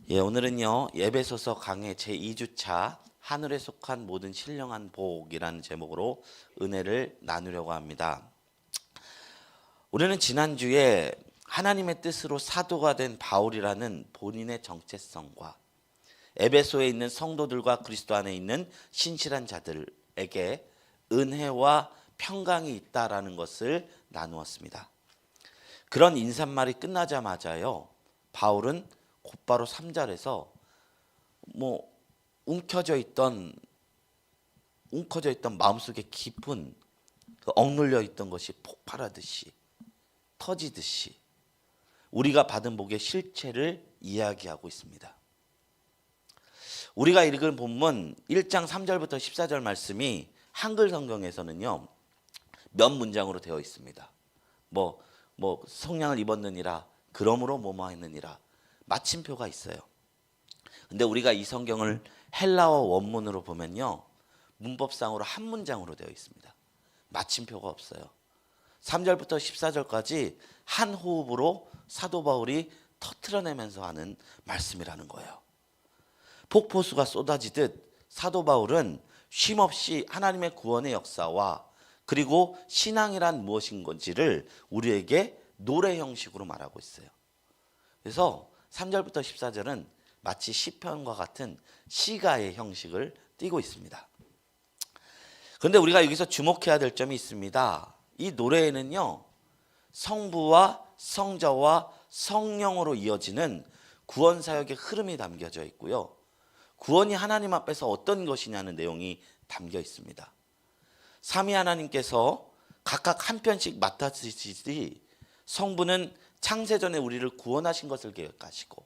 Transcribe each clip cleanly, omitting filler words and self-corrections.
오늘은요 에베소서 강해 제2주차 하늘에 속한 모든 신령한 복이라는 제목으로 은혜를 나누려고 합니다. 우리는 지난주에 하나님의 뜻으로 사도가 된 바울이라는 본인의 정체성과 에베소에 있는 성도들과 그리스도 안에 있는 신실한 자들에게 은혜와 평강이 있다라는 것을 나누었습니다. 그런 인사말이 끝나자마자요 바울은 곧바로 3절에서 움켜져 있던 마음속에 깊은 억눌려 있던 것이 폭발하듯이 터지듯이 우리가 받은 복의 실체를 이야기하고 있습니다. 우리가 읽은 본문 1장 3절부터 14절 말씀이 한글 성경에서는요 몇 문장으로 되어 있습니다. 성량을 입었느니라, 그러므로 뭐뭐 했느니라, 마침표가 있어요. 근데 우리가 이 성경을 헬라어 원문으로 보면요 문법상으로 한 문장으로 되어 있습니다. 마침표가 없어요. 3절부터 14절까지 한 호흡으로 사도 바울이 터트려내면서 하는 말씀이라는 거예요. 폭포수가 쏟아지듯 사도 바울은 쉼없이 하나님의 구원의 역사와 그리고 신앙이란 무엇인 건지를 우리에게 노래 형식으로 말하고 있어요. 그래서 3절부터 14절은 마치 시편과 같은 시가의 형식을 띠고 있습니다. 그런데 우리가 여기서 주목해야 될 점이 있습니다. 이 노래에는요 성부와 성자와 성령으로 이어지는 구원 사역의 흐름이 담겨져 있고요, 구원이 하나님 앞에서 어떤 것이냐는 내용이 담겨 있습니다. 삼위 하나님께서 각각 한 편씩 맡아주시듯이 성부는 창세전에 우리를 구원하신 것을 계획하시고,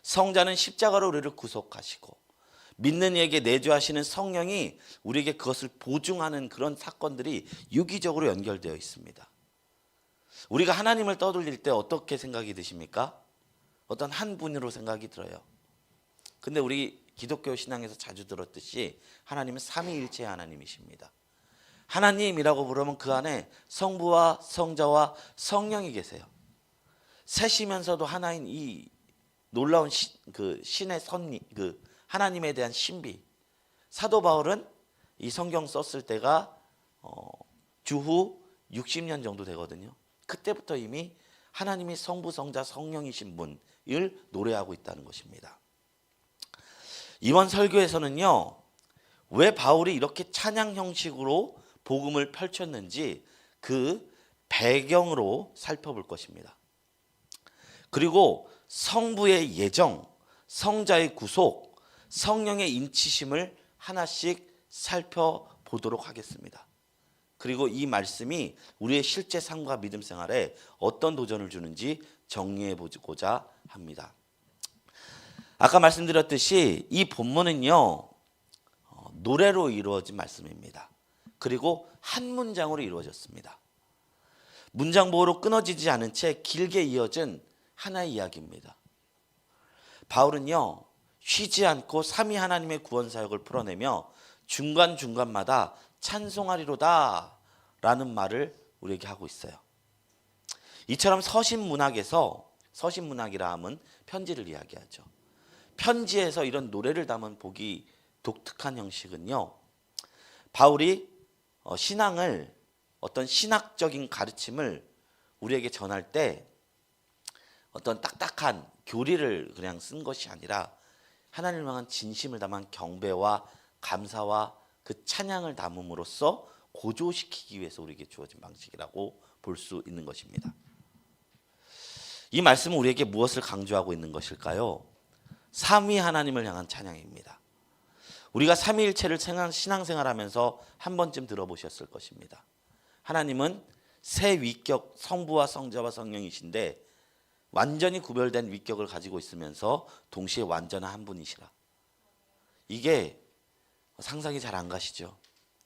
성자는 십자가로 우리를 구속하시고, 믿는 이에게 내주하시는 성령이 우리에게 그것을 보증하는 그런 사건들이 유기적으로 연결되어 있습니다. 우리가 하나님을 떠돌릴 때 어떻게 생각이 드십니까? 어떤 한 분으로 생각이 들어요. 근데 우리 기독교 신앙에서 자주 들었듯이 하나님은 삼위일체의 하나님이십니다. 하나님이라고 부르면 그 안에 성부와 성자와 성령이 계세요. 셋이면서도 하나인 이 놀라운 신의 선미, 하나님에 대한 신비. 사도 바울은 이 성경 썼을 때가 주후 60년 정도 되거든요. 그때부터 이미 하나님이 성부, 성자, 성령이신 분을 노래하고 있다는 것입니다. 이번 설교에서는요 왜 바울이 이렇게 찬양 형식으로 복음을 펼쳤는지 그 배경으로 살펴볼 것입니다. 그리고 성부의 예정, 성자의 구속, 성령의 인치심을 하나씩 살펴보도록 하겠습니다. 그리고 이 말씀이 우리의 실제 삶과 믿음 생활에 어떤 도전을 주는지 정리해 보고자 합니다. 아까 말씀드렸듯이 이 본문은요 노래로 이루어진 말씀입니다. 그리고 한 문장으로 이루어졌습니다. 문장 보호로 끊어지지 않은 채 길게 이어진 하나의 이야기입니다. 바울은요 쉬지 않고 삼위 하나님의 구원 사역을 풀어내며 중간중간마다 찬송하리로다 라는 말을 우리에게 하고 있어요. 이처럼 서신문학이라 하면 편지를 이야기하죠. 편지에서 이런 노래를 담은 복이 독특한 형식은요 바울이 신앙을, 어떤 신학적인 가르침을 우리에게 전할 때 어떤 딱딱한 교리를 그냥 쓴 것이 아니라 하나님을 향한 진심을 담은 경배와 감사와 그 찬양을 담음으로써 고조시키기 위해서 우리에게 주어진 방식이라고 볼 수 있는 것입니다. 이 말씀은 우리에게 무엇을 강조하고 있는 것일까요? 삼위 하나님을 향한 찬양입니다. 우리가 삼위일체를 신앙생활하면서 한 번쯤 들어보셨을 것입니다. 하나님은 세 위격, 성부와 성자와 성령이신데 완전히 구별된 위격을 가지고 있으면서 동시에 완전한 한 분이시라. 이게 상상이 잘 안 가시죠?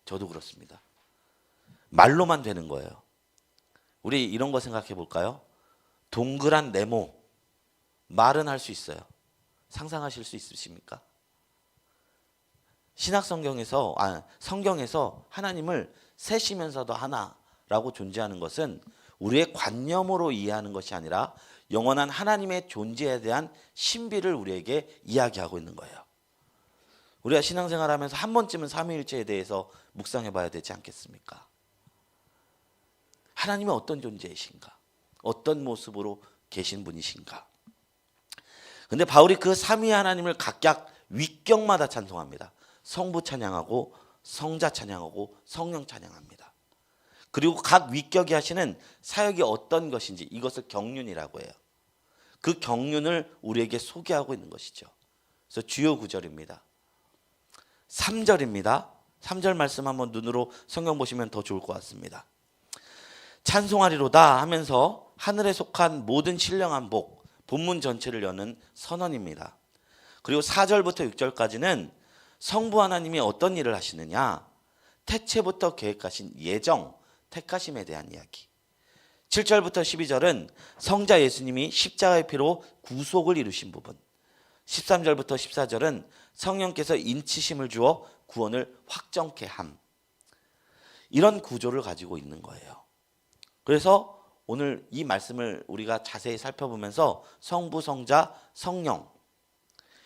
저도 그렇습니다. 말로만 되는 거예요. 우리 이런 거 생각해 볼까요? 동그란 네모, 말은 할 수 있어요. 상상하실 수 있으십니까? 성경에서 하나님을 셋이면서도 하나라고 존재하는 것은 우리의 관념으로 이해하는 것이 아니라 영원한 하나님의 존재에 대한 신비를 우리에게 이야기하고 있는 거예요. 우리가 신앙생활하면서 한 번쯤은 삼위일체에 대해서 묵상해 봐야 되지 않겠습니까? 하나님은 어떤 존재이신가? 어떤 모습으로 계신 분이신가? 근데 바울이 그 삼위 하나님을 각각 위격마다 찬송합니다. 성부 찬양하고 성자 찬양하고 성령 찬양합니다. 그리고 각 위격이 하시는 사역이 어떤 것인지 이것을 경륜이라고 해요. 그 경륜을 우리에게 소개하고 있는 것이죠. 그래서 주요 구절입니다. 3절입니다. 3절 말씀 한번 눈으로 성경 보시면 더 좋을 것 같습니다. 찬송하리로다 하면서 하늘에 속한 모든 신령한 복, 본문 전체를 여는 선언입니다. 그리고 4절부터 6절까지는 성부 하나님이 어떤 일을 하시느냐, 태초부터 계획하신 예정, 택하심에 대한 이야기. 7절부터 12절은 성자 예수님이 십자가의 피로 구속을 이루신 부분. 13절부터 14절은 성령께서 인치심을 주어 구원을 확정케 함. 이런 구조를 가지고 있는 거예요. 그래서 오늘 이 말씀을 우리가 자세히 살펴보면서 성부, 성자, 성령,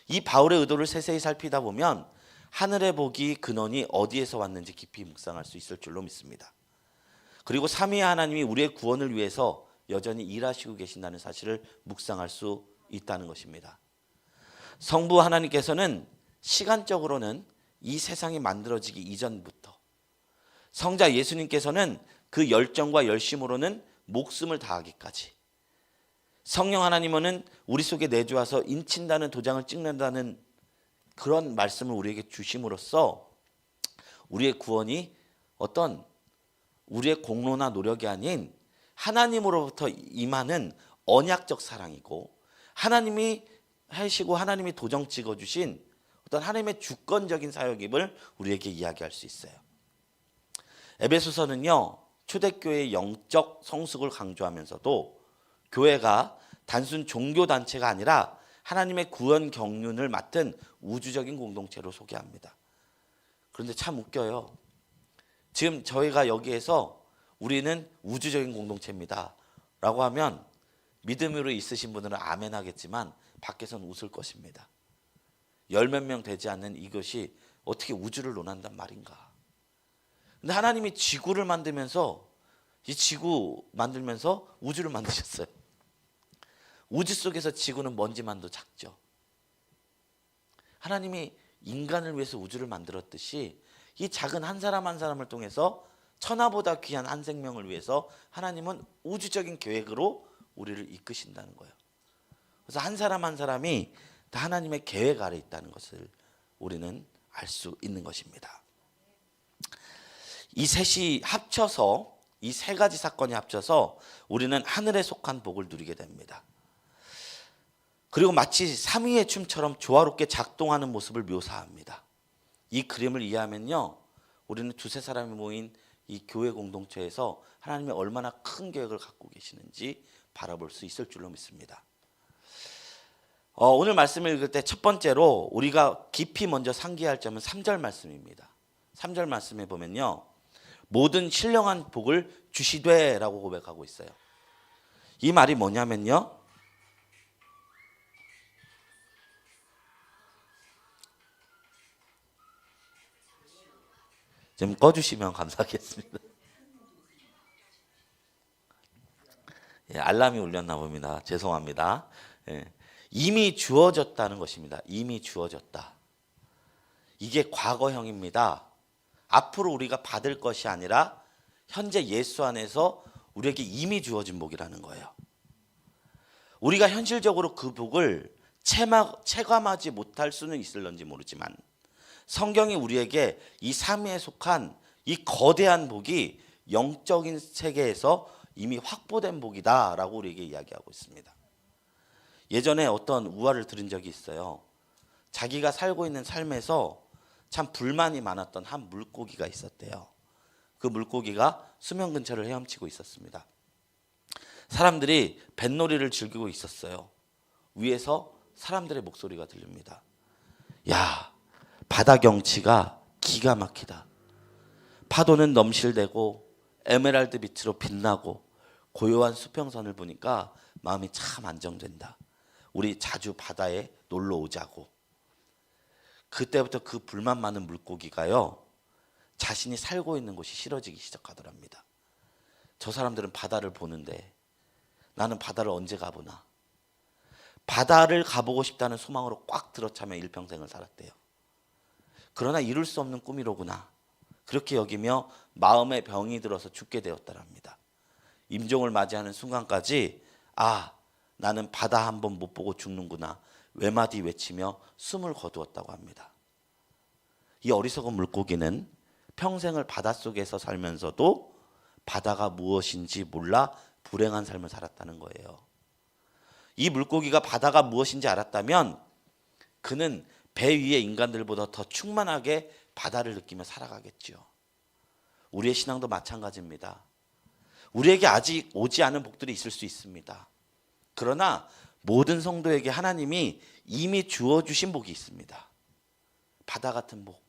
이 바울의 의도를 세세히 살피다 보면 하늘의 복이 근원이 어디에서 왔는지 깊이 묵상할 수 있을 줄로 믿습니다. 그리고 삼위 하나님이 우리의 구원을 위해서 여전히 일하시고 계신다는 사실을 묵상할 수 있다는 것입니다. 성부 하나님께서는 시간적으로는 이 세상이 만들어지기 이전부터, 성자 예수님께서는 그 열정과 열심으로는 목숨을 다하기까지, 성령 하나님은 우리 속에 내주와서 인친다는 도장을 찍는다는 그런 말씀을 우리에게 주심으로써 우리의 구원이 어떤 우리의 공로나 노력이 아닌 하나님으로부터 임하는 언약적 사랑이고, 하나님이 하시고 하나님이 도장 찍어주신 어떤 하나님의 주권적인 사역임을 우리에게 이야기할 수 있어요. 에베소서는요, 초대교회의 영적 성숙을 강조하면서도 교회가 단순 종교단체가 아니라 하나님의 구원 경륜을 맡은 우주적인 공동체로 소개합니다. 그런데 참 웃겨요. 지금 저희가 여기에서 우리는 우주적인 공동체입니다 라고 하면 믿음으로 있으신 분들은 아멘 하겠지만 밖에서는 웃을 것입니다. 열 몇 명 되지 않는 이것이 어떻게 우주를 논한단 말인가. 근데 하나님이 지구를 만들면서, 이 지구 만들면서 우주를 만드셨어요. 우주 속에서 지구는 먼지만도 작죠. 하나님이 인간을 위해서 우주를 만들었듯이 이 작은 한 사람 한 사람을 통해서 천하보다 귀한 한 생명을 위해서 하나님은 우주적인 계획으로 우리를 이끄신다는 거예요. 그래서 한 사람 한 사람이 다 하나님의 계획 아래 있다는 것을 우리는 알 수 있는 것입니다. 이 셋이 합쳐서, 이 세 가지 사건이 합쳐서 우리는 하늘에 속한 복을 누리게 됩니다. 그리고 마치 삼위의 춤처럼 조화롭게 작동하는 모습을 묘사합니다. 이 그림을 이해하면요, 우리는 두세 사람이 모인 이 교회 공동체에서 하나님이 얼마나 큰 계획을 갖고 계시는지 바라볼 수 있을 줄로 믿습니다. 오늘 말씀을 읽을 때 첫 번째로 우리가 깊이 먼저 상기할 점은 3절 말씀입니다. 3절 말씀에 보면요, 모든 신령한 복을 주시되 라고 고백하고 있어요. 이 말이 뭐냐면요, 좀 꺼주시면 감사하겠습니다. 예, 알람이 울렸나 봅니다. 죄송합니다. 예, 이미 주어졌다는 것입니다. 이미 주어졌다. 이게 과거형입니다. 앞으로 우리가 받을 것이 아니라 현재 예수 안에서 우리에게 이미 주어진 복이라는 거예요. 우리가 현실적으로 그 복을 체감하지 못할 수는 있을런지 모르지만 성경이 우리에게 이 삼위에 속한 이 거대한 복이 영적인 세계에서 이미 확보된 복이다라고 우리에게 이야기하고 있습니다. 예전에 어떤 우화를 들은 적이 있어요. 자기가 살고 있는 삶에서 참 불만이 많았던 한 물고기가 있었대요. 그 물고기가 수면 근처를 헤엄치고 있었습니다. 사람들이 뱃놀이를 즐기고 있었어요. 위에서 사람들의 목소리가 들립니다. 야, 바다 경치가 기가 막히다. 파도는 넘실대고 에메랄드 빛으로 빛나고 고요한 수평선을 보니까 마음이 참 안정된다. 우리 자주 바다에 놀러 오자고. 그때부터 그 불만 많은 물고기가요, 자신이 살고 있는 곳이 싫어지기 시작하더랍니다. 저 사람들은 바다를 보는데 나는 바다를 언제 가보나. 바다를 가보고 싶다는 소망으로 꽉 들어차며 일평생을 살았대요. 그러나 이룰 수 없는 꿈이로구나, 그렇게 여기며 마음에 병이 들어서 죽게 되었다랍니다. 임종을 맞이하는 순간까지 나는 바다 한번 못 보고 죽는구나 외마디 외치며 숨을 거두었다고 합니다. 이 어리석은 물고기는 평생을 바닷속에서 살면서도 바다가 무엇인지 몰라 불행한 삶을 살았다는 거예요. 이 물고기가 바다가 무엇인지 알았다면 그는 배 위의 인간들보다 더 충만하게 바다를 느끼며 살아가겠죠. 우리의 신앙도 마찬가지입니다. 우리에게 아직 오지 않은 복들이 있을 수 있습니다. 그러나 모든 성도에게 하나님이 이미 주어주신 복이 있습니다. 바다 같은 복.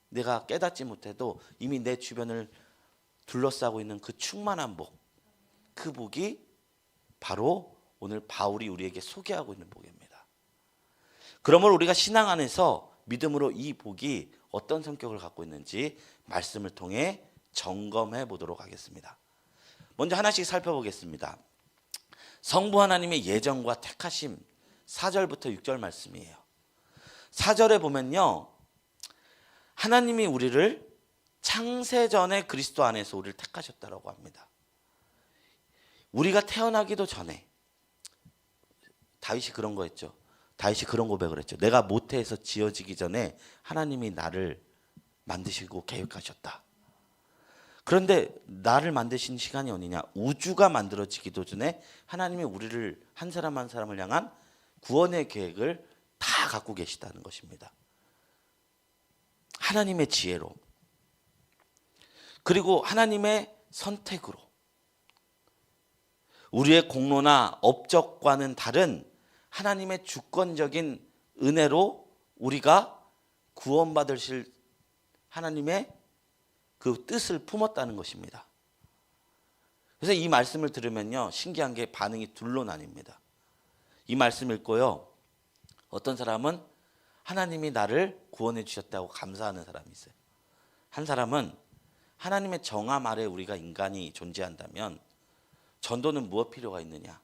내가 깨닫지 못해도 이미 내 주변을 둘러싸고 있는 그 충만한 복. 그 복이 바로 오늘 바울이 우리에게 소개하고 있는 복입니다. 그러므로 우리가 신앙 안에서 믿음으로 이 복이 어떤 성격을 갖고 있는지 말씀을 통해 점검해 보도록 하겠습니다. 먼저 하나씩 살펴보겠습니다. 성부 하나님의 예정과 택하심, 4절부터 6절 말씀이에요. 4절에 보면요, 하나님이 우리를 창세전에 그리스도 안에서 우리를 택하셨다라고 합니다. 우리가 태어나기도 전에 다윗이 그런 거 했죠. 다윗이 그런 고백을 했죠. 내가 모태에서 지어지기 전에 하나님이 나를 만드시고 계획하셨다. 그런데 나를 만드신 시간이 어디냐? 우주가 만들어지기도 전에 하나님이 우리를 한 사람 한 사람을 향한 구원의 계획을 다 갖고 계시다는 것입니다. 하나님의 지혜로, 그리고 하나님의 선택으로, 우리의 공로나 업적과는 다른 하나님의 주권적인 은혜로 우리가 구원받으실 하나님의 그 뜻을 품었다는 것입니다. 그래서 이 말씀을 들으면요, 신기한 게 반응이 둘로 나뉩니다. 이 말씀 읽고요, 어떤 사람은 하나님이 나를 구원해 주셨다고 감사하는 사람이 있어요. 한 사람은 하나님의 정함 아래 우리가 인간이 존재한다면 전도는 무엇 필요가 있느냐,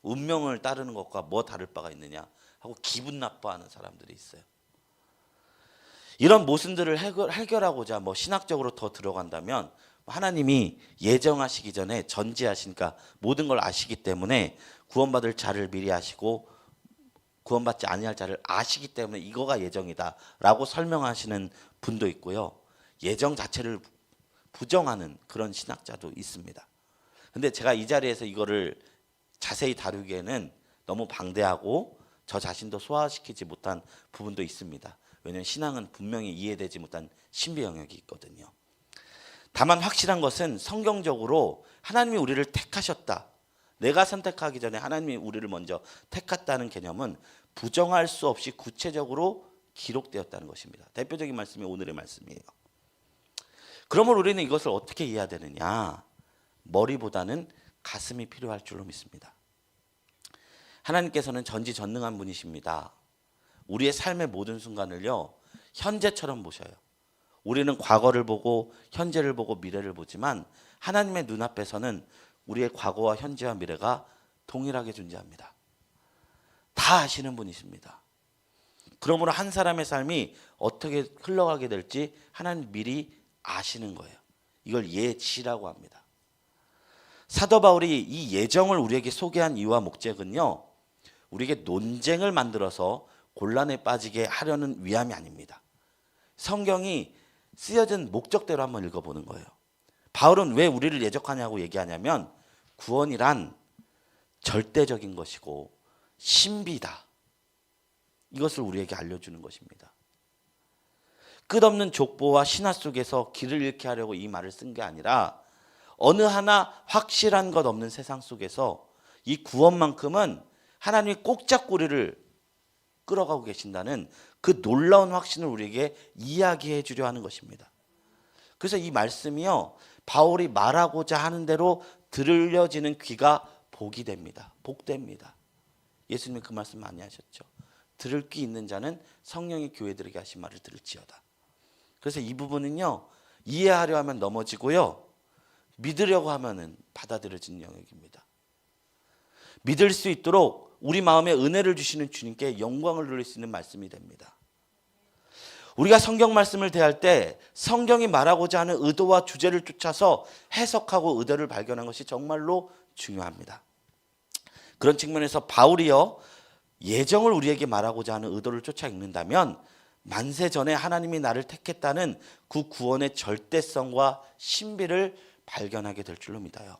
운명을 따르는 것과 뭐 다를 바가 있느냐 하고 기분 나빠하는 사람들이 있어요. 이런 모순들을 해결하고자 신학적으로 더 들어간다면 하나님이 예정하시기 전에 전지하시니까 모든 걸 아시기 때문에 구원받을 자를 미리 아시고 구원받지 아니할 자를 아시기 때문에 이거가 예정이다라고 설명하시는 분도 있고요. 예정 자체를 부정하는 그런 신학자도 있습니다. 근데 제가 이 자리에서 이거를 자세히 다루기에는 너무 방대하고 저 자신도 소화시키지 못한 부분도 있습니다. 왜냐하면 신앙은 분명히 이해되지 못한 신비 영역이 있거든요. 다만 확실한 것은 성경적으로 하나님이 우리를 택하셨다, 내가 선택하기 전에 하나님이 우리를 먼저 택했다는 개념은 부정할 수 없이 구체적으로 기록되었다는 것입니다. 대표적인 말씀이 오늘의 말씀이에요. 그러므로 우리는 이것을 어떻게 이해해야 되느냐, 머리보다는 가슴이 필요할 줄로 믿습니다. 하나님께서는 전지전능한 분이십니다. 우리의 삶의 모든 순간을요, 현재처럼 보셔요. 우리는 과거를 보고 현재를 보고 미래를 보지만 하나님의 눈앞에서는 우리의 과거와 현재와 미래가 동일하게 존재합니다. 다 아시는 분이십니다. 그러므로 한 사람의 삶이 어떻게 흘러가게 될지 하나님 미리 아시는 거예요. 이걸 예지라고 합니다. 사도 바울이 이 예정을 우리에게 소개한 이유와 목적은요, 우리에게 논쟁을 만들어서 곤란에 빠지게 하려는 위함이 아닙니다. 성경이 쓰여진 목적대로 한번 읽어보는 거예요. 바울은 왜 우리를 예정하냐고 얘기하냐면 구원이란 절대적인 것이고 신비다, 이것을 우리에게 알려주는 것입니다. 끝없는 족보와 신화 속에서 길을 잃게 하려고 이 말을 쓴 게 아니라 어느 하나 확실한 것 없는 세상 속에서 이 구원만큼은 하나님이 꼭 잡고 우리를 끌어가고 계신다는 그 놀라운 확신을 우리에게 이야기해 주려 하는 것입니다. 그래서 이 말씀이요, 바울이 말하고자 하는 대로 들려지는 귀가 복이 됩니다. 복됩니다. 예수님이 그 말씀 많이 하셨죠. 들을 귀 있는 자는 성령이 교회들에게 하신 말을 들을지어다. 그래서 이 부분은요, 이해하려 하면 넘어지고요, 믿으려고 하면은 받아들여지는 영역입니다. 믿을 수 있도록 우리 마음에 은혜를 주시는 주님께 영광을 돌릴 수 있는 말씀이 됩니다. 우리가 성경 말씀을 대할 때 성경이 말하고자 하는 의도와 주제를 쫓아서 해석하고 의도를 발견한 것이 정말로 중요합니다. 그런 측면에서 바울이요, 예정을 우리에게 말하고자 하는 의도를 쫓아 읽는다면 만세 전에 하나님이 나를 택했다는 그 구원의 절대성과 신비를 발견하게 될 줄로 믿어요.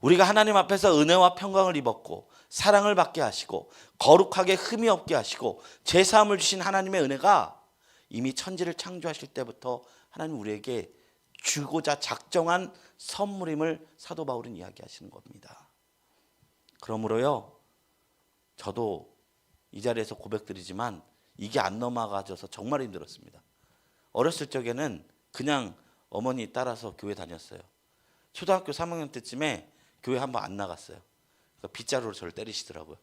우리가 하나님 앞에서 은혜와 평강을 입었고 사랑을 받게 하시고 거룩하게 흠이 없게 하시고 제사함을 주신 하나님의 은혜가 이미 천지를 창조하실 때부터 하나님 우리에게 주고자 작정한 선물임을 사도 바울은 이야기하시는 겁니다. 그러므로요, 저도 이 자리에서 고백드리지만 이게 안 넘어가져서 정말 힘들었습니다. 어렸을 적에는 그냥 어머니 따라서 교회 다녔어요. 초등학교 3학년 때쯤에 교회 한번 안 나갔어요. 그러니까 빗자루로 저를 때리시더라고요.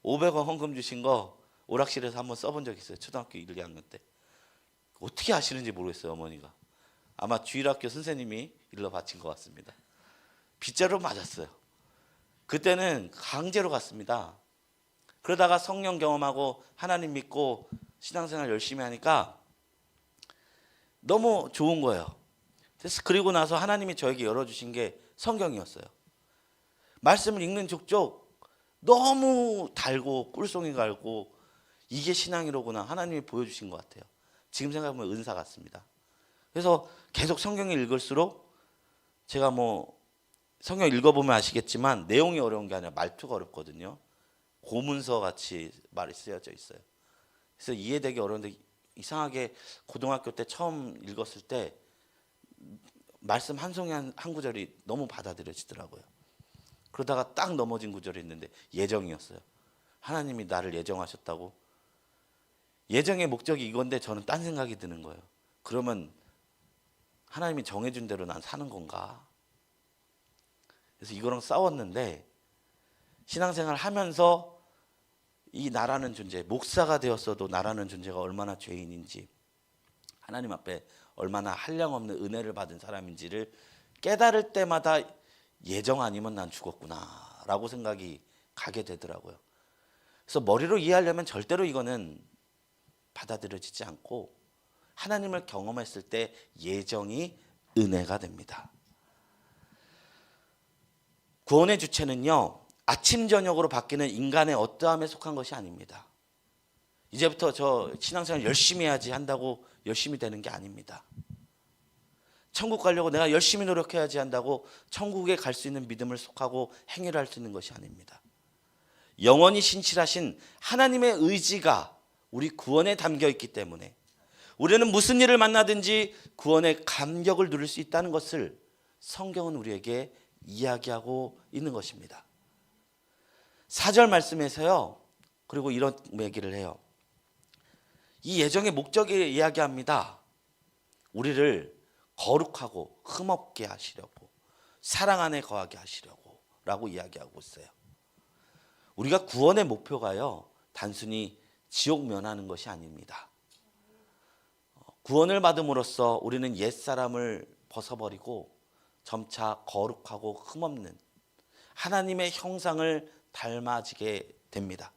500원 헌금 주신 거 오락실에서 한번 써본 적 있어요. 초등학교 1, 2학년 때. 어떻게 아시는지 모르겠어요, 어머니가. 아마 주일학교 선생님이 일러 바친 것 같습니다. 빗자루 맞았어요. 그때는 강제로 갔습니다. 그러다가 성령 경험하고 하나님 믿고 신앙생활 열심히 하니까 너무 좋은 거예요. 그래서 그리고 나서 하나님이 저에게 열어주신 게 성경이었어요. 말씀을 읽는 족족 너무 달고 꿀송이 갈고 이게 신앙이로구나 하나님이 보여주신 것 같아요. 지금 생각하면 은사 같습니다. 그래서 계속 성경을 읽을수록 제가 성경 읽어보면 아시겠지만 내용이 어려운 게 아니라 말투가 어렵거든요. 고문서 같이 말이 쓰여져 있어요. 그래서 이해되기 어려운데 이상하게 고등학교 때 처음 읽었을 때 말씀 한 송이 한 구절이 너무 받아들여지더라고요. 그러다가 딱 넘어진 구절이 있는데 예정이었어요. 하나님이 나를 예정하셨다고. 예정의 목적이 이건데 저는 딴 생각이 드는 거예요. 그러면 하나님이 정해준 대로 난 사는 건가? 그래서 이거랑 싸웠는데 신앙생활 하면서 이 나라는 존재, 목사가 되었어도 나라는 존재가 얼마나 죄인인지, 하나님 앞에 얼마나 한량없는 은혜를 받은 사람인지를 깨달을 때마다 예정 아니면 난 죽었구나 라고 생각이 가게 되더라고요. 그래서 머리로 이해하려면 절대로 이거는 받아들여지지 않고 하나님을 경험했을 때 예정이 은혜가 됩니다. 구원의 주체는요, 아침 저녁으로 바뀌는 인간의 어떠함에 속한 것이 아닙니다. 이제부터 저 신앙생활 열심히 해야지 한다고 열심히 되는 게 아닙니다. 천국 가려고 내가 열심히 노력해야지 한다고 천국에 갈 수 있는 믿음을 속하고 행위를 할 수 있는 것이 아닙니다. 영원히 신실하신 하나님의 의지가 우리 구원에 담겨 있기 때문에 우리는 무슨 일을 만나든지 구원의 감격을 누릴 수 있다는 것을 성경은 우리에게 이야기하고 있는 것입니다. 4절 말씀에서요, 그리고 이런 얘기를 해요. 이 예정의 목적을 이야기합니다. 우리를 거룩하고 흠없게 하시려고, 사랑 안에 거하게 하시려고 라고 이야기하고 있어요. 우리가 구원의 목표가요, 단순히 지옥 면하는 것이 아닙니다. 구원을 받음으로써 우리는 옛사람을 벗어버리고 점차 거룩하고 흠없는 하나님의 형상을 닮아지게 됩니다.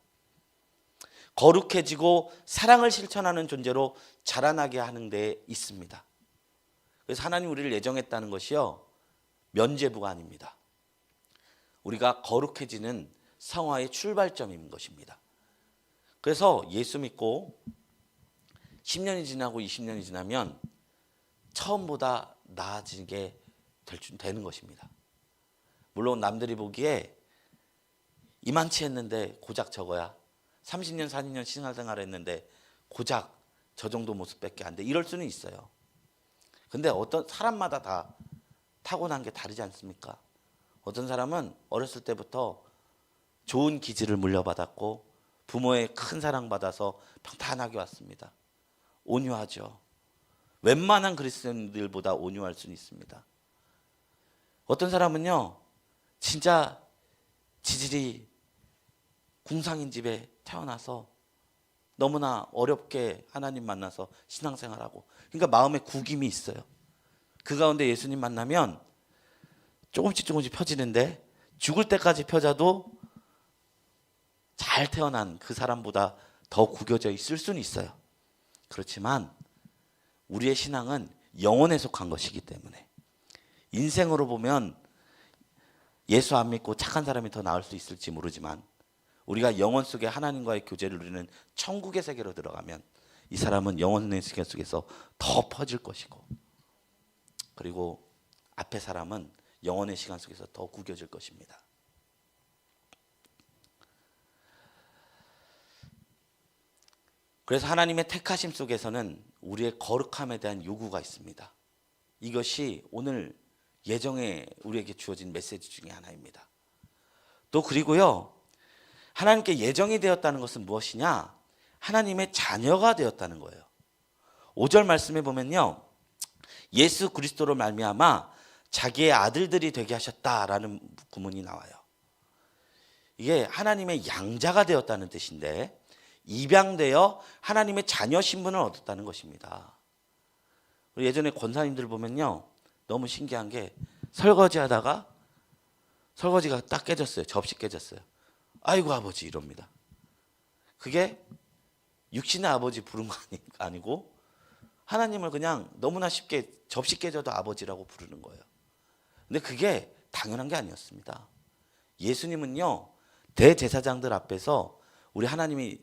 거룩해지고 사랑을 실천하는 존재로 자라나게 하는 데 있습니다. 그래서 하나님 우리를 예정했다는 것이요, 면죄부가 아닙니다. 우리가 거룩해지는 성화의 출발점인 것입니다. 그래서 예수 믿고 10년이 지나고 20년이 지나면 처음보다 나아지게 되는 것입니다. 물론 남들이 보기에 이만치 했는데 고작 저거야. 30년 40년 신앙생활 했는데 고작 저 정도 모습밖에 안 돼. 이럴 수는 있어요. 근데 어떤 사람마다 다 타고난 게 다르지 않습니까? 어떤 사람은 어렸을 때부터 좋은 기질을 물려받았고 부모의 큰 사랑받아서 평탄하게 왔습니다. 온유하죠. 웬만한 그리스도인들보다 온유할 수는 있습니다. 어떤 사람은요, 진짜 지질이 궁상인 집에 태어나서 너무나 어렵게 하나님 만나서 신앙생활하고, 그러니까 마음에 구김이 있어요. 그 가운데 예수님 만나면 조금씩 펴지는데 죽을 때까지 펴져도 잘 태어난 그 사람보다 더 구겨져 있을 수는 있어요. 그렇지만 우리의 신앙은 영혼에 속한 것이기 때문에 인생으로 보면 예수 안 믿고 착한 사람이 더 나을 수 있을지 모르지만 우리가 영혼 속에 하나님과의 교제를 누리는 천국의 세계로 들어가면 이 사람은 영혼의 세계 속에서 더 퍼질 것이고, 그리고 앞에 사람은 영혼의 시간 속에서 더 구겨질 것입니다. 그래서 하나님의 택하심 속에서는 우리의 거룩함에 대한 요구가 있습니다. 이것이 오늘 예정에 우리에게 주어진 메시지 중에 하나입니다. 또 그리고요, 하나님께 예정이 되었다는 것은 무엇이냐? 하나님의 자녀가 되었다는 거예요. 5절 말씀에 보면요, 예수 그리스도로 말미암아 자기의 아들들이 되게 하셨다라는 구문이 나와요. 이게 하나님의 양자가 되었다는 뜻인데 입양되어 하나님의 자녀 신분을 얻었다는 것입니다. 예전에 권사님들 보면요, 너무 신기한 게 설거지 하다가 설거지가 딱 깨졌어요. 접시 깨졌어요. 아이고 아버지 이럽니다. 그게 육신의 아버지 부른 거 아니고 하나님을 그냥 너무나 쉽게 접시 깨져도 아버지라고 부르는 거예요. 근데 그게 당연한 게 아니었습니다. 예수님은요, 대제사장들 앞에서 우리 하나님이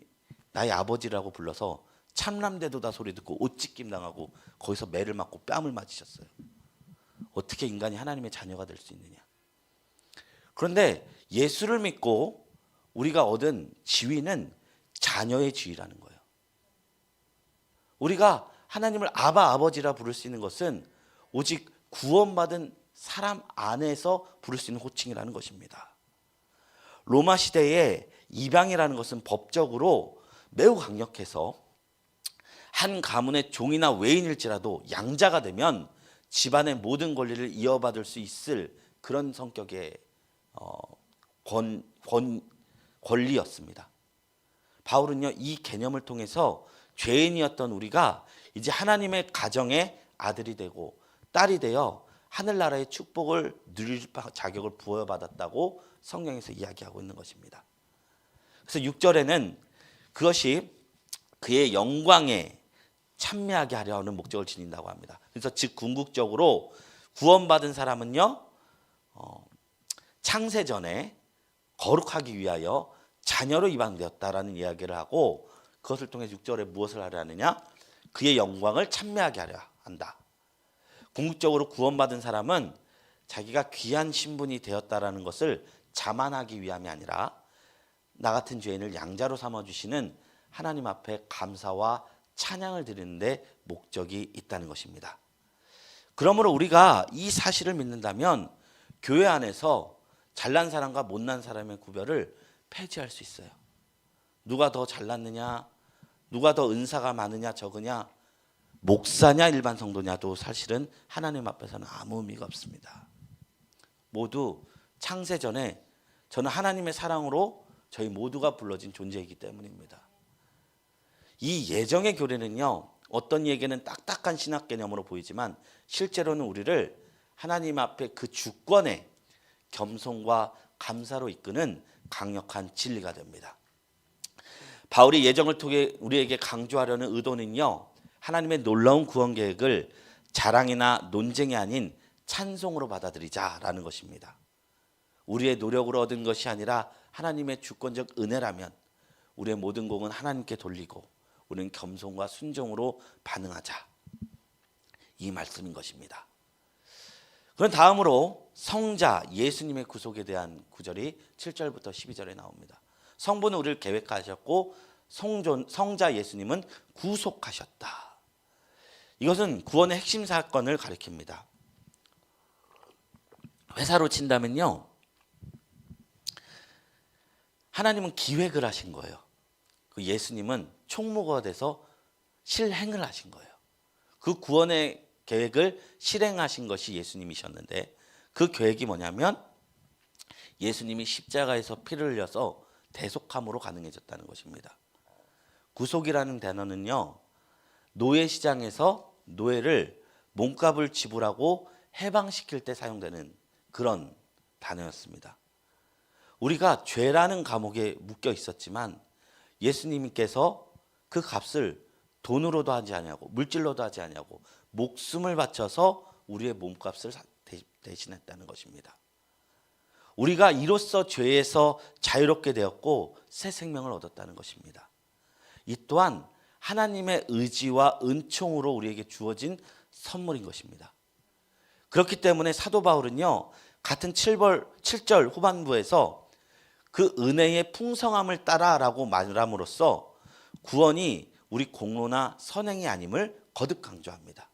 나의 아버지라고 불러서 참람대도다 소리 듣고 옷찢김 당하고 거기서 매를 맞고 뺨을 맞으셨어요. 어떻게 인간이 하나님의 자녀가 될 수 있느냐. 그런데 예수를 믿고 우리가 얻은 지위는 자녀의 지위라는 거예요. 우리가 하나님을 아바 아버지라 부를 수 있는 것은 오직 구원받은 사람 안에서 부를 수 있는 호칭이라는 것입니다. 로마 시대에 입양이라는 것은 법적으로 매우 강력해서 한 가문의 종이나 외인일지라도 양자가 되면 집안의 모든 권리를 이어받을 수 있을 그런 성격의 권리였습니다. 바울은요, 이 개념을 통해서 죄인이었던 우리가 이제 하나님의 가정의 아들이 되고 딸이 되어 하늘나라의 축복을 누릴 자격을 부여받았다고 성경에서 이야기하고 있는 것입니다. 그래서 6절에는 그것이 그의 영광에 참여하게 하려 하는 목적을 지닌다고 합니다. 그래서 즉 궁극적으로 구원받은 사람은요, 창세전에 거룩하기 위하여 자녀로 입양되었다라는 이야기를 하고, 그것을 통해 6절에 무엇을 하려 하느냐? 그의 영광을 참여하게 하려 한다. 궁극적으로 구원받은 사람은 자기가 귀한 신분이 되었다라는 것을 자만하기 위함이 아니라 나 같은 죄인을 양자로 삼아주시는 하나님 앞에 감사와 찬양을 드리는 데 목적이 있다는 것입니다. 그러므로 우리가 이 사실을 믿는다면 교회 안에서 잘난 사람과 못난 사람의 구별을 폐지할 수 있어요. 누가 더 잘났느냐, 누가 더 은사가 많으냐 적으냐, 목사냐 일반 성도냐도 사실은 하나님 앞에서는 아무 의미가 없습니다. 모두 창세전에 저는 하나님의 사랑으로 저희 모두가 불러진 존재이기 때문입니다. 이 예정의 교례는요, 어떤 이에게는 딱딱한 신학 개념으로 보이지만 실제로는 우리를 하나님 앞에 그 주권에 겸손과 감사로 이끄는 강력한 진리가 됩니다. 바울이 예정을 통해 우리에게 강조하려는 의도는요, 하나님의 놀라운 구원 계획을 자랑이나 논쟁이 아닌 찬송으로 받아들이자라는 것입니다. 우리의 노력으로 얻은 것이 아니라 하나님의 주권적 은혜라면 우리의 모든 공은 하나님께 돌리고 우리는 겸손과 순종으로 반응하자, 이 말씀인 것입니다. 그럼 다음으로 성자 예수님의 구속에 대한 구절이 7절부터 12절에 나옵니다. 성부는 우리를 계획하셨고 성자 예수님은 구속하셨다. 이것은 구원의 핵심 사건을 가리킵니다. 회사로 친다면요, 하나님은 기획을 하신 거예요. 그 예수님은 총무가 돼서 실행을 하신 거예요. 그 구원의 계획을 실행하신 것이 예수님이셨는데 그 계획이 뭐냐면 예수님이 십자가에서 피를 흘려서 대속함으로 가능해졌다는 것입니다. 구속이라는 단어는요, 노예 시장에서 노예를 몸값을 지불하고 해방시킬 때 사용되는 그런 단어였습니다. 우리가 죄라는 감옥에 묶여 있었지만 예수님께서 그 값을 돈으로도 하지 아니하고 물질로도 하지 아니하고 목숨을 바쳐서 우리의 몸값을 대신했다는 것입니다. 우리가 이로써 죄에서 자유롭게 되었고 새 생명을 얻었다는 것입니다. 이 또한 하나님의 의지와 은총으로 우리에게 주어진 선물인 것입니다. 그렇기 때문에 사도 바울은요, 같은 7절 후반부에서 그 은혜의 풍성함을 따라라고 말함으로써 구원이 우리 공로나 선행이 아님을 거듭 강조합니다.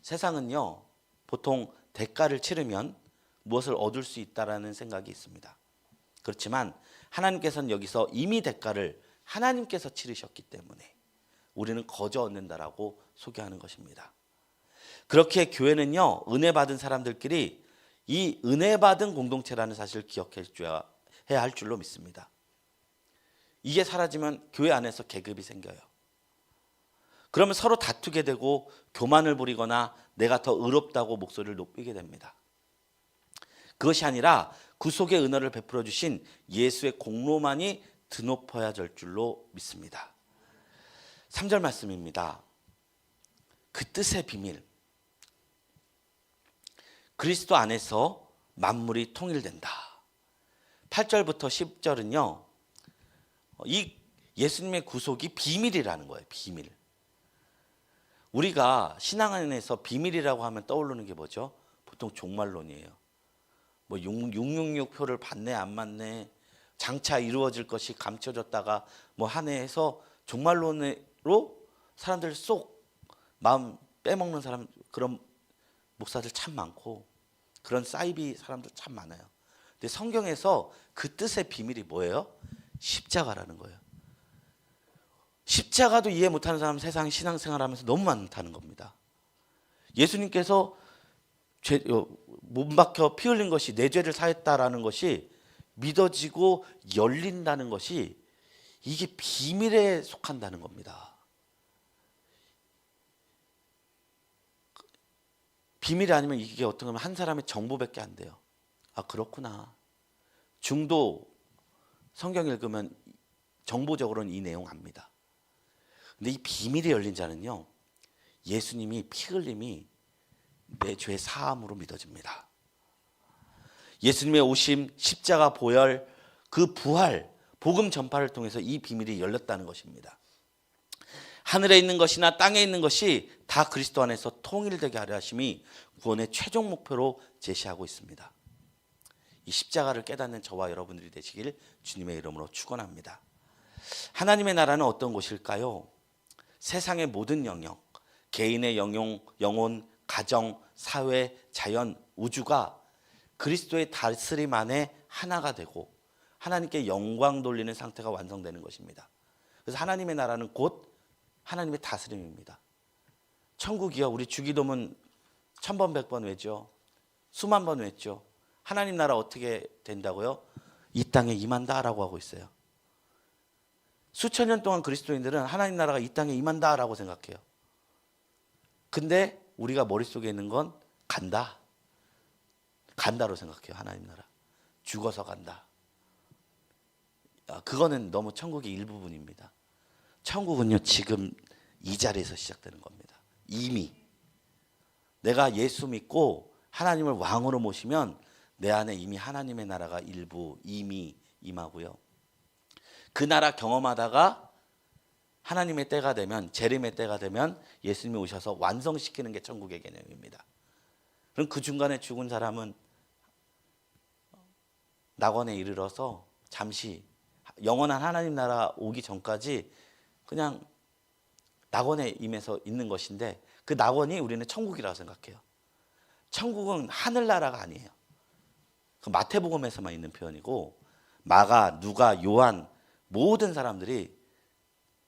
세상은요, 보통 대가를 치르면 무엇을 얻을 수 있다라는 생각이 있습니다. 그렇지만 하나님께서는 여기서 이미 대가를 하나님께서 치르셨기 때문에 우리는 거저 얻는다라고 소개하는 것입니다. 그렇게 교회는요, 은혜 받은 사람들끼리 이 은혜 받은 공동체라는 사실을 기억해야 할 줄로 믿습니다. 이게 사라지면 교회 안에서 계급이 생겨요. 그러면 서로 다투게 되고 교만을 부리거나 내가 더 의롭다고 목소리를 높이게 됩니다. 그것이 아니라 구속의 은혜를 베풀어 주신 예수의 공로만이 드높아야 될 줄로 믿습니다. 3절 말씀입니다. 그 뜻의 비밀. 그리스도 안에서 만물이 통일된다. 8절부터 10절은요. 이 예수님의 구속이 비밀이라는 거예요. 비밀. 우리가 신앙 안에서 비밀이라고 하면 떠오르는 게 뭐죠? 보통 종말론이에요. 뭐 666표를 받네 안 받네, 장차 이루어질 것이 감춰졌다가 뭐 하네 해서 종말론으로 사람들 쏙 마음 빼먹는 사람, 그런 목사들 참 많고 그런 사이비 사람들 참 많아요. 근데 성경에서 그 뜻의 비밀이 뭐예요? 십자가라는 거예요. 십자가도 이해 못하는 사람 세상 신앙생활하면서 너무 많다는 겁니다. 예수님께서 몸 박혀 피 흘린 것이 내 죄를 사했다라는 것이 믿어지고 열린다는 것이 이게 비밀에 속한다는 겁니다. 비밀이 아니면 이게 어떻게 보면 한 사람의 정보밖에 안 돼요. 아, 그렇구나. 중도 성경 읽으면 정보적으로는 이 내용 압니다. 근데 이 비밀이 열린 자는요, 예수님이 피 흘림이 내 죄 사함으로 믿어집니다. 예수님의 오심, 십자가 보혈, 그 부활, 복음 전파를 통해서 이 비밀이 열렸다는 것입니다. 하늘에 있는 것이나 땅에 있는 것이 다 그리스도 안에서 통일되게 하려 하심이 구원의 최종 목표로 제시하고 있습니다. 이 십자가를 깨닫는 저와 여러분들이 되시길 주님의 이름으로 축원합니다. 하나님의 나라는 어떤 곳일까요? 세상의 모든 영역, 개인의 영혼, 가정, 사회, 자연, 우주가 그리스도의 다스림 안에 하나가 되고 하나님께 영광 돌리는 상태가 완성되는 것입니다. 그래서 하나님의 나라는 곧 하나님의 다스림입니다. 천국이요, 우리 주기도문 1000번 100번 외죠. 수만 번 외죠. 하나님 나라 어떻게 된다고요? 이 땅에 임한다라고 하고 있어요. 수천 년 동안 그리스도인들은 하나님 나라가 이 땅에 임한다라고 생각해요. 근데 우리가 머릿속에 있는 건 간다로 생각해요. 하나님 나라 죽어서 간다. 그거는 너무 천국의 일부분입니다. 천국은요, 지금 이 자리에서 시작되는 겁니다. 이미 내가 예수 믿고 하나님을 왕으로 모시면 내 안에 이미 하나님의 나라가 일부 이미 임하고요. 그 나라 경험하다가 하나님의 때가 되면, 재림의 때가 되면 예수님이 오셔서 완성시키는 게 천국의 개념입니다. 그럼 그 중간에 죽은 사람은 낙원에 이르러서 잠시 영원한 하나님 나라 오기 전까지 그냥 낙원에 임해서 있는 것인데, 그 낙원이 우리는 천국이라고 생각해요. 천국은 하늘나라가 아니에요. 그 마태복음에서만 있는 표현이고, 마가, 누가, 요한 모든 사람들이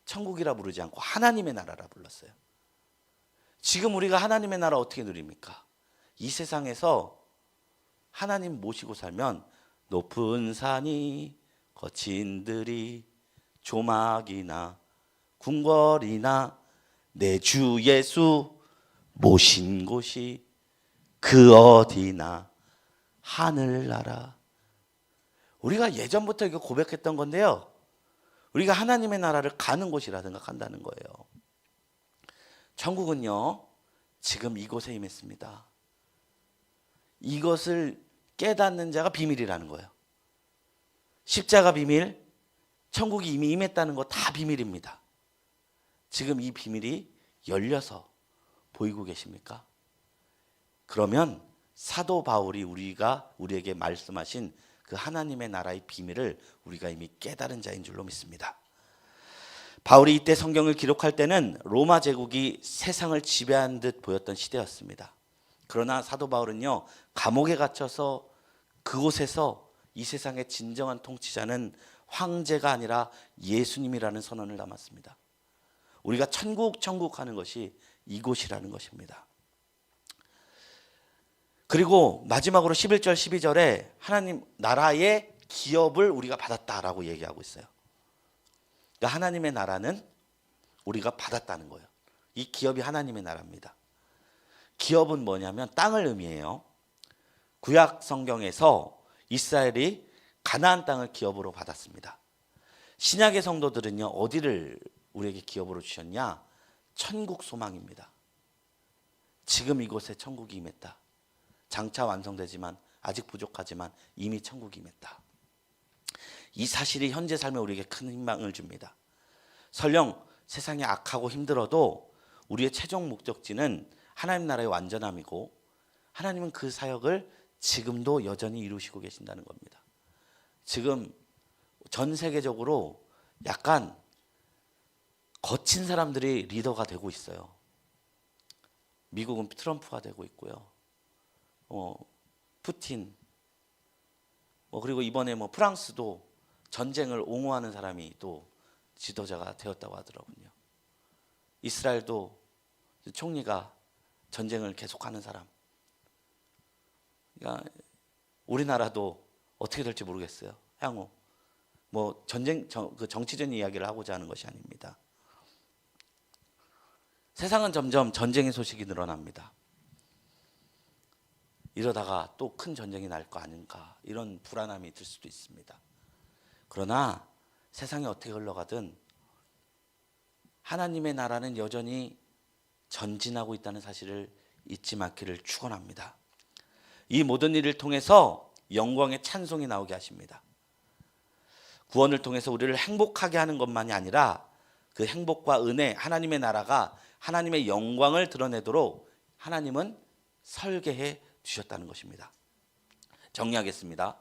천국이라 부르지 않고 하나님의 나라라 불렀어요. 지금 우리가 하나님의 나라 어떻게 누립니까? 이 세상에서 하나님 모시고 살면 높은 산이 거친 들이 조막이나 궁궐이나 내 주 예수 모신 곳이 그 어디나 하늘나라. 우리가 예전부터 이거 고백했던 건데요, 우리가 하나님의 나라를 가는 곳이라 생각한다는 거예요. 천국은요 지금 이곳에 임했습니다. 이것을 깨닫는 자가 비밀이라는 거예요. 십자가 비밀, 천국이 이미 임했다는 거 다 비밀입니다. 지금 이 비밀이 열려서 보이고 계십니까? 그러면 사도 바울이 우리에게 말씀하신 그 하나님의 나라의 비밀을 우리가 이미 깨달은 자인 줄로 믿습니다. 바울이 이때 성경을 기록할 때는 로마 제국이 세상을 지배한 듯 보였던 시대였습니다. 그러나 사도 바울은요 감옥에 갇혀서 그곳에서 이 세상의 진정한 통치자는 황제가 아니라 예수님이라는 선언을 담았습니다. 우리가 천국 하는 것이 이곳이라는 것입니다. 그리고 마지막으로 11절 12절에 하나님 나라의 기업을 우리가 받았다라고 얘기하고 있어요. 그러니까 하나님의 나라는 우리가 받았다는 거예요. 이 기업이 하나님의 나라입니다. 기업은 뭐냐면 땅을 의미해요. 구약 성경에서 이스라엘이 가나안 땅을 기업으로 받았습니다. 신약의 성도들은요 어디를 우리에게 기업으로 주셨냐? 천국 소망입니다. 지금 이곳에 천국이 임했다. 장차 완성되지만 아직 부족하지만 이미 천국이 임했다. 이 사실이 현재 삶에 우리에게 큰 희망을 줍니다. 설령 세상이 악하고 힘들어도 우리의 최종 목적지는 하나님 나라의 완전함이고 하나님은 그 사역을 지금도 여전히 이루시고 계신다는 겁니다. 지금 전 세계적으로 약간 거친 사람들이 리더가 되고 있어요. 미국은 트럼프가 되고 있고요. 푸틴, 그리고 이번에 프랑스도 전쟁을 옹호하는 사람이 또 지도자가 되었다고 하더라고요. 이스라엘도 총리가 전쟁을 계속하는 사람. 그러니까 우리나라도 어떻게 될지 모르겠어요. 향후 정치적인 이야기를 하고자 하는 것이 아닙니다. 세상은 점점 전쟁의 소식이 늘어납니다. 이러다가 또 큰 전쟁이 날 거 아닌가 이런 불안함이 들 수도 있습니다. 그러나 세상이 어떻게 흘러가든 하나님의 나라는 여전히 전진하고 있다는 사실을 잊지 않기를 축원합니다. 이 모든 일을 통해서 영광의 찬송이 나오게 하십니다. 구원을 통해서 우리를 행복하게 하는 것만이 아니라 그 행복과 은혜, 하나님의 나라가 하나님의 영광을 드러내도록 하나님은 설계해 주셨다는 것입니다. 정리하겠습니다.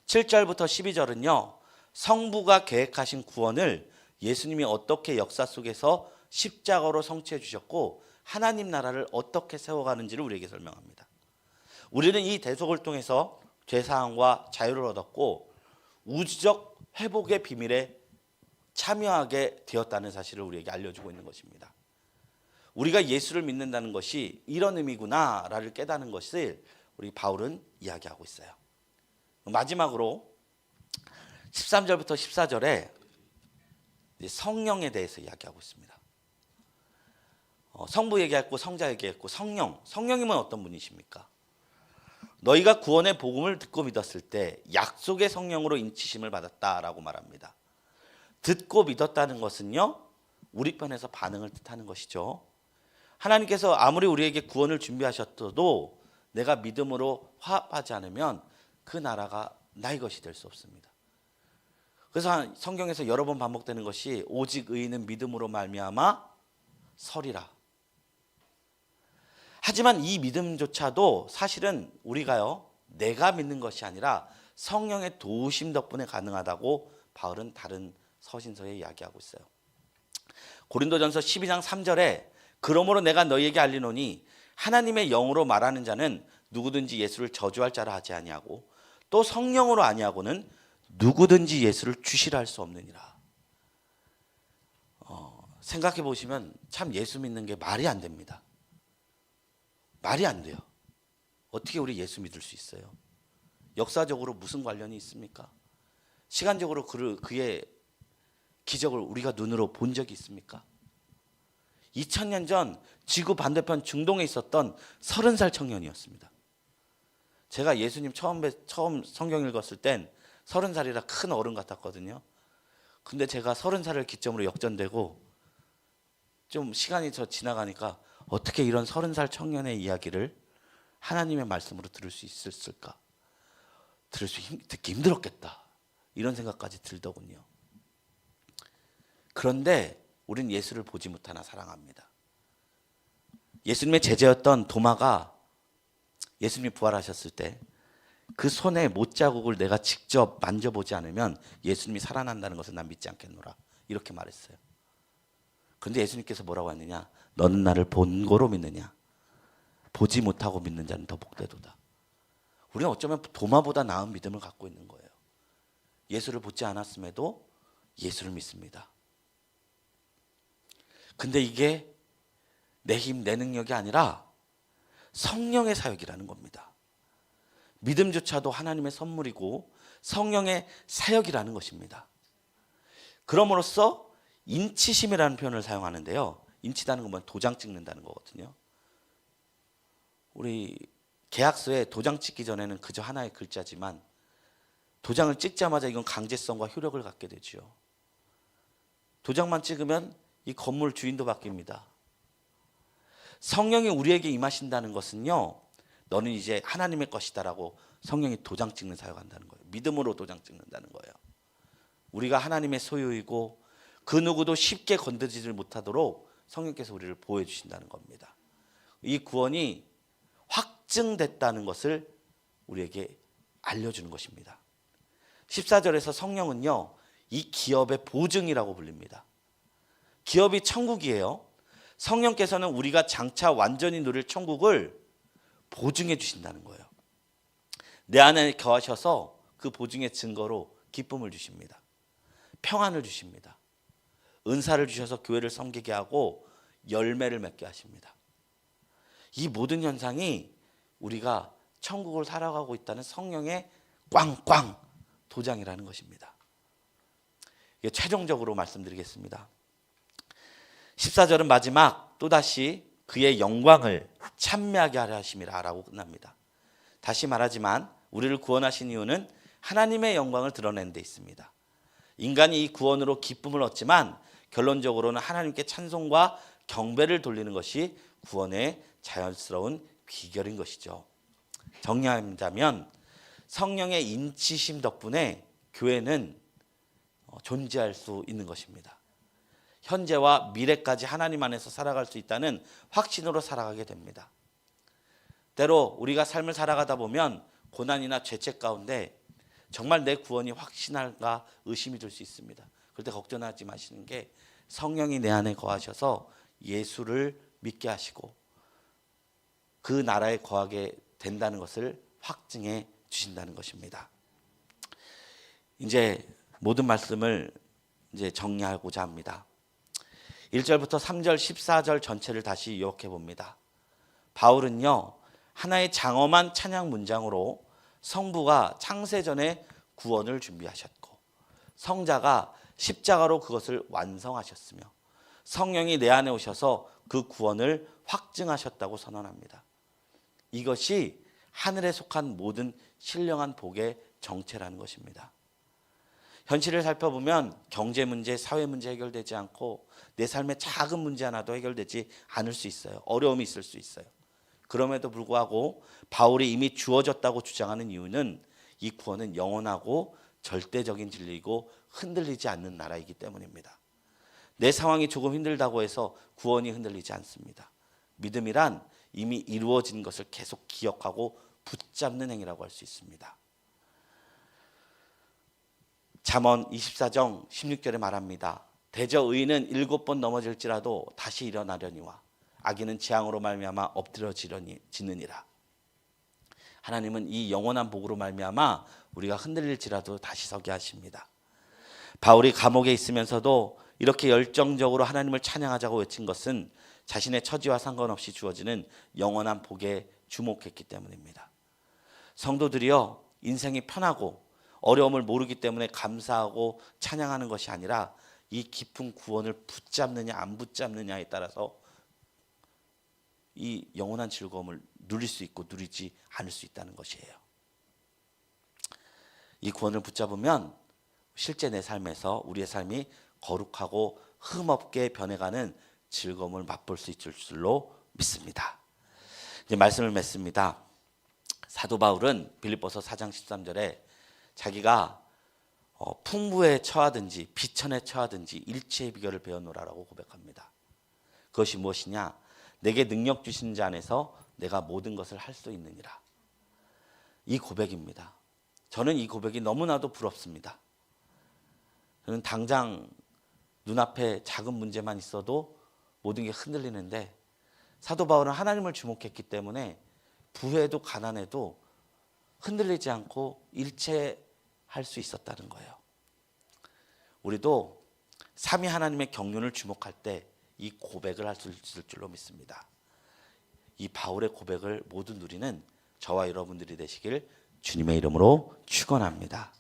7절부터 12절은요 성부가 계획하신 구원을 예수님이 어떻게 역사 속에서 십자가로 성취해 주셨고 하나님 나라를 어떻게 세워가는지를 우리에게 설명합니다. 우리는 이 대속을 통해서 죄사함과 자유를 얻었고 우주적 회복의 비밀에 참여하게 되었다는 사실을 우리에게 알려주고 있는 것입니다. 우리가 예수를 믿는다는 것이 이런 의미구나를 깨닫는 것을 우리 바울은 이야기하고 있어요. 마지막으로 13절부터 14절에 성령에 대해서 이야기하고 있습니다. 성부 얘기했고 성자 얘기했고 성령님은 어떤 분이십니까? 너희가 구원의 복음을 듣고 믿었을 때 약속의 성령으로 인치심을 받았다라고 말합니다. 듣고 믿었다는 것은요 우리 편에서 반응을 뜻하는 것이죠. 하나님께서 아무리 우리에게 구원을 준비하셨어도 내가 믿음으로 화합하지 않으면 그 나라가 나의 것이 될 수 없습니다. 그래서 성경에서 여러 번 반복되는 것이 오직 의인은 믿음으로 말미암아 서리라. 하지만 이 믿음조차도 사실은 우리가요 내가 믿는 것이 아니라 성령의 도우심 덕분에 가능하다고 바울은 다른 서신서에 이야기하고 있어요. 고린도전서 12장 3절에 그러므로 내가 너희에게 알리노니 하나님의 영으로 말하는 자는 누구든지 예수를 저주할 자라 하지 아니하고 또 성령으로 아니하고는 누구든지 예수를 주시라 할 수 없느니라. 생각해 보시면 참 예수 믿는 게 말이 안 됩니다. 말이 안 돼요. 어떻게 우리 예수 믿을 수 있어요? 역사적으로 무슨 관련이 있습니까? 시간적으로 그의 기적을 우리가 눈으로 본 적이 있습니까? 2000년 전 지구 반대편 중동에 있었던 30살 청년이었습니다. 제가 예수님 처음 성경 읽었을 땐 30살이라 큰 어른 같았거든요. 근데 제가 30살을 기점으로 역전되고 좀 시간이 더 지나가니까 어떻게 이런 30살 청년의 이야기를 하나님의 말씀으로 들을 수 있었을까? 듣기 힘들었겠다. 이런 생각까지 들더군요. 그런데 우린 예수를 보지 못하나 사랑합니다. 예수님의 제자였던 도마가 예수님이 부활하셨을 때 그 손에 못자국을 내가 직접 만져보지 않으면 예수님이 살아난다는 것을 난 믿지 않겠노라. 이렇게 말했어요. 그런데 예수님께서 뭐라고 했느냐? 너는 나를 본고로 믿느냐? 보지 못하고 믿는 자는 더 복되도다. 우리는 어쩌면 도마보다 나은 믿음을 갖고 있는 거예요. 예수를 보지 않았음에도 예수를 믿습니다. 근데 이게 내 힘, 내 능력이 아니라 성령의 사역이라는 겁니다. 믿음조차도 하나님의 선물이고 성령의 사역이라는 것입니다. 그럼으로써 인치심이라는 표현을 사용하는데요. 인치다는 건 도장 찍는다는 거거든요. 우리 계약서에 도장 찍기 전에는 그저 하나의 글자지만 도장을 찍자마자 이건 강제성과 효력을 갖게 되죠. 도장만 찍으면 이 건물 주인도 바뀝니다. 성령이 우리에게 임하신다는 것은요, 너는 이제 하나님의 것이다라고 성령이 도장 찍는 사역한다는 거예요. 믿음으로 도장 찍는다는 거예요. 우리가 하나님의 소유이고 그 누구도 쉽게 건드리지 못하도록 성령께서 우리를 보호해 주신다는 겁니다. 이 구원이 확증됐다는 것을 우리에게 알려주는 것입니다. 14절에서 성령은요, 이 기업의 보증이라고 불립니다. 기업이 천국이에요. 성령께서는 우리가 장차 완전히 누릴 천국을 보증해 주신다는 거예요. 내 안에 거하셔서 그 보증의 증거로 기쁨을 주십니다. 평안을 주십니다. 은사를 주셔서 교회를 섬기게 하고 열매를 맺게 하십니다. 이 모든 현상이 우리가 천국을 살아가고 있다는 성령의 꽝꽝 도장이라는 것입니다. 이게 최종적으로 말씀드리겠습니다. 14절은 마지막 또다시 그의 영광을 찬미하게 하려 하심이라 라고 끝납니다. 다시 말하지만 우리를 구원하신 이유는 하나님의 영광을 드러내는 데 있습니다. 인간이 이 구원으로 기쁨을 얻지만 결론적으로는 하나님께 찬송과 경배를 돌리는 것이 구원의 자연스러운 귀결인 것이죠. 정리하자면 성령의 인치심 덕분에 교회는 존재할 수 있는 것입니다. 현재와 미래까지 하나님 안에서 살아갈 수 있다는 확신으로 살아가게 됩니다. 때로 우리가 삶을 살아가다 보면 고난이나 죄책 가운데 정말 내 구원이 확신할까 의심이 들 수 있습니다. 그럴 때 걱정하지 마시는 게 성령이 내 안에 거하셔서 예수를 믿게 하시고 그 나라에 거하게 된다는 것을 확증해 주신다는 것입니다. 이제 모든 말씀을 이제 정리하고자 합니다. 1절부터 3절, 14절 전체를 다시 요약해 봅니다. 바울은요, 하나의 장엄한 찬양 문장으로 성부가 창세전에 구원을 준비하셨고 성자가 십자가로 그것을 완성하셨으며 성령이 내 안에 오셔서 그 구원을 확증하셨다고 선언합니다. 이것이 하늘에 속한 모든 신령한 복의 정체라는 것입니다. 현실을 살펴보면 경제 문제, 사회 문제 해결되지 않고 내 삶의 작은 문제 하나도 해결되지 않을 수 있어요. 어려움이 있을 수 있어요. 그럼에도 불구하고 바울이 이미 주어졌다고 주장하는 이유는 이 구원은 영원하고 절대적인 진리이고 흔들리지 않는 나라이기 때문입니다. 내 상황이 조금 힘들다고 해서 구원이 흔들리지 않습니다. 믿음이란 이미 이루어진 것을 계속 기억하고 붙잡는 행위라고 할 수 있습니다. 잠언 24장 16절에 말합니다. 대저 의인은 7번 넘어질지라도 다시 일어나려니와 악인은 재앙으로 말미암아 엎드러지느니라. 하나님은 이 영원한 복으로 말미암아 우리가 흔들릴지라도 다시 서게 하십니다. 바울이 감옥에 있으면서도 이렇게 열정적으로 하나님을 찬양하자고 외친 것은 자신의 처지와 상관없이 주어지는 영원한 복에 주목했기 때문입니다. 성도들이여, 인생이 편하고 어려움을 모르기 때문에 감사하고 찬양하는 것이 아니라 이 깊은 구원을 붙잡느냐 안 붙잡느냐에 따라서 이 영원한 즐거움을 누릴 수 있고 누리지 않을 수 있다는 것이에요. 이 구원을 붙잡으면 실제 내 삶에서 우리의 삶이 거룩하고 흠없게 변해가는 즐거움을 맛볼 수 있을 줄로 믿습니다. 이제 말씀을 맺습니다. 사도 바울은 빌립보서 4장 13절에 자기가 풍부에 처하든지 비천에 처하든지 일체의 비결을 배워노라라고 고백합니다. 그것이 무엇이냐? 내게 능력 주신 자 안에서 내가 모든 것을 할 수 있느니라. 이 고백입니다. 저는 이 고백이 너무나도 부럽습니다. 저는 당장 눈앞에 작은 문제만 있어도 모든 게 흔들리는데 사도 바울은 하나님을 주목했기 때문에 부해도 가난해도 흔들리지 않고 일체할 수 있었다는 거예요. 우리도 삼위 하나님의 경륜을 주목할 때 이 고백을 할 수 있을 줄로 믿습니다. 이 바울의 고백을 모두 누리는 저와 여러분들이 되시길 주님의 이름으로 축원합니다.